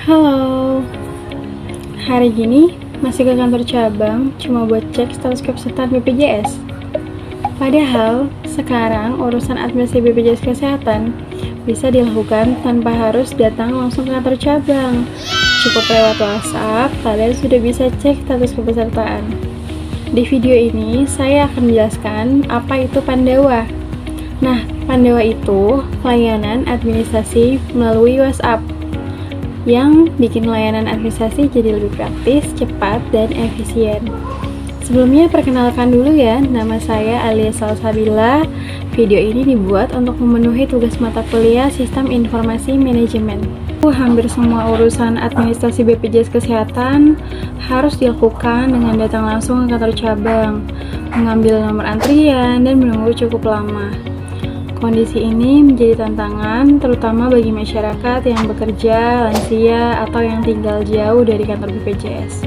Halo, hari gini masih ke kantor cabang cuma buat cek status kepesertaan BPJS. Padahal sekarang urusan administrasi BPJS Kesehatan bisa dilakukan tanpa harus datang langsung ke kantor cabang. Cukup lewat WhatsApp, kalian sudah bisa cek status kepesertaan. Di video ini saya akan menjelaskan apa itu Pandawa. Nah, Pandawa itu layanan administrasi melalui WhatsApp yang bikin layanan administrasi jadi lebih praktis, cepat, dan efisien. Sebelumnya perkenalkan dulu ya, nama saya Alia Salsabila. Video ini dibuat untuk memenuhi tugas mata kuliah Sistem Informasi Manajemen. Hampir semua urusan administrasi BPJS Kesehatan harus dilakukan dengan datang langsung ke kantor cabang, mengambil nomor antrian, dan menunggu cukup lama. Kondisi ini menjadi tantangan terutama bagi masyarakat yang bekerja, lansia, atau yang tinggal jauh dari kantor BPJS.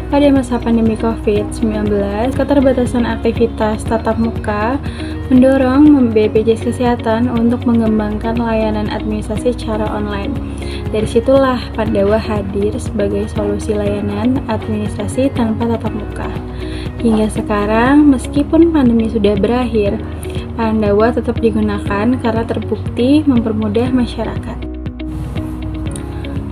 Pada masa pandemi COVID-19, keterbatasan aktivitas tatap muka mendorong BPJS Kesehatan untuk mengembangkan layanan administrasi secara online. Dari situlah Pandawa hadir sebagai solusi layanan administrasi tanpa tatap muka. Hingga sekarang, meskipun pandemi sudah berakhir, Pandawa tetap digunakan karena terbukti mempermudah masyarakat.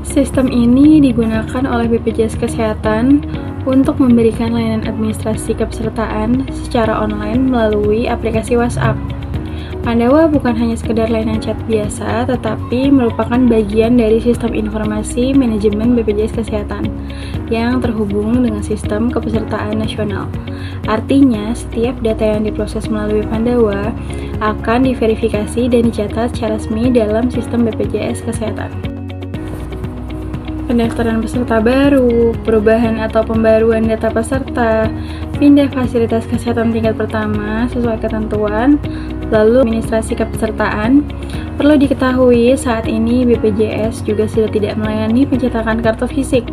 Sistem ini digunakan oleh BPJS Kesehatan untuk memberikan layanan administrasi kepesertaan secara online melalui aplikasi WhatsApp. Pandawa bukan hanya sekedar layanan chat biasa, tetapi merupakan bagian dari sistem informasi manajemen BPJS Kesehatan yang terhubung dengan sistem kepesertaan nasional. Artinya, setiap data yang diproses melalui Pandawa akan diverifikasi dan dicatat secara resmi dalam sistem BPJS Kesehatan. Pendaftaran peserta baru, perubahan atau pembaruan data peserta, pindah fasilitas kesehatan tingkat pertama sesuai ketentuan, lalu administrasi kepesertaan. Perlu diketahui saat ini BPJS juga sudah tidak melayani pencetakan kartu fisik.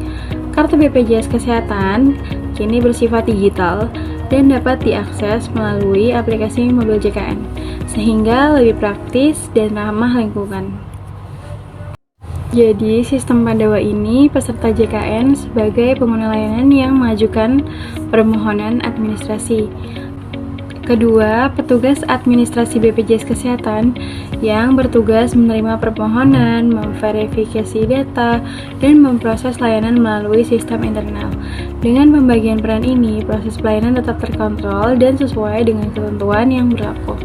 Kartu BPJS Kesehatan kini bersifat digital dan dapat diakses melalui aplikasi mobil JKN, sehingga lebih praktis dan ramah lingkungan. Jadi, sistem Pandawa ini peserta JKN sebagai pengguna layanan yang mengajukan permohonan administrasi. Kedua, petugas administrasi BPJS Kesehatan yang bertugas menerima permohonan, memverifikasi data, dan memproses layanan melalui sistem internal. Dengan pembagian peran ini, proses pelayanan tetap terkontrol dan sesuai dengan ketentuan yang berlaku.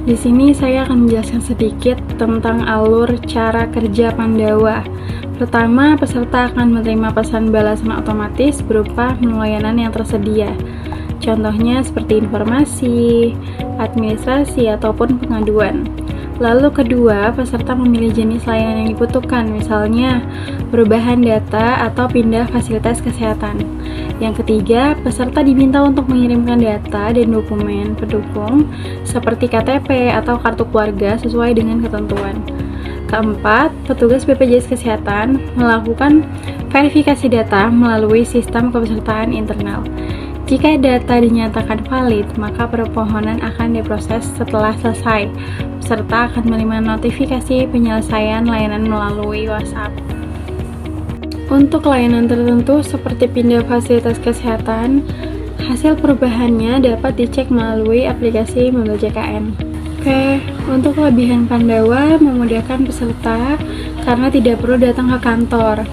Di sini saya akan menjelaskan sedikit tentang alur cara kerja Pandawa. Pertama, peserta akan menerima pesan balasan otomatis berupa menu layanan yang tersedia. Contohnya seperti informasi, administrasi, ataupun pengaduan. Lalu kedua, peserta memilih jenis layanan yang dibutuhkan, misalnya perubahan data atau pindah fasilitas kesehatan. Yang ketiga, peserta diminta untuk mengirimkan data dan dokumen pendukung seperti KTP atau kartu keluarga sesuai dengan ketentuan. Keempat, petugas BPJS Kesehatan melakukan verifikasi data melalui sistem kepesertaan internal. Jika data dinyatakan valid, maka permohonan akan diproses setelah selesai. Peserta akan menerima notifikasi penyelesaian layanan melalui WhatsApp. Untuk layanan tertentu seperti pindah fasilitas kesehatan, hasil perubahannya dapat dicek melalui aplikasi mobil JKN. Oke, untuk kelebihan Pandawa memudahkan peserta karena tidak perlu datang ke kantor.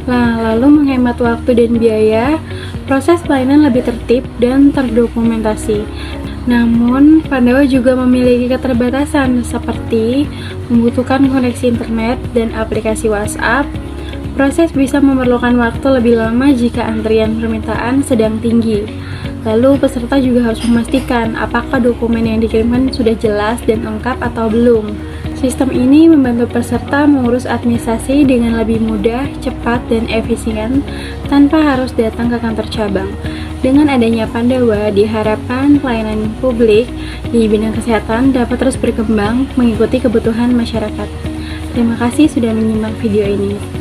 Lalu menghemat waktu dan biaya, proses pelayanan lebih tertib dan terdokumentasi. Namun, Pandawa juga memiliki keterbatasan seperti membutuhkan koneksi internet dan aplikasi WhatsApp. Proses bisa memerlukan waktu lebih lama jika antrian permintaan sedang tinggi. Lalu, peserta juga harus memastikan apakah dokumen yang dikirimkan sudah jelas dan lengkap atau belum. Sistem ini membantu peserta mengurus administrasi dengan lebih mudah, cepat, dan efisien tanpa harus datang ke kantor cabang. Dengan adanya Pandawa, diharapkan pelayanan publik di bidang kesehatan dapat terus berkembang mengikuti kebutuhan masyarakat. Terima kasih sudah menyimak video ini.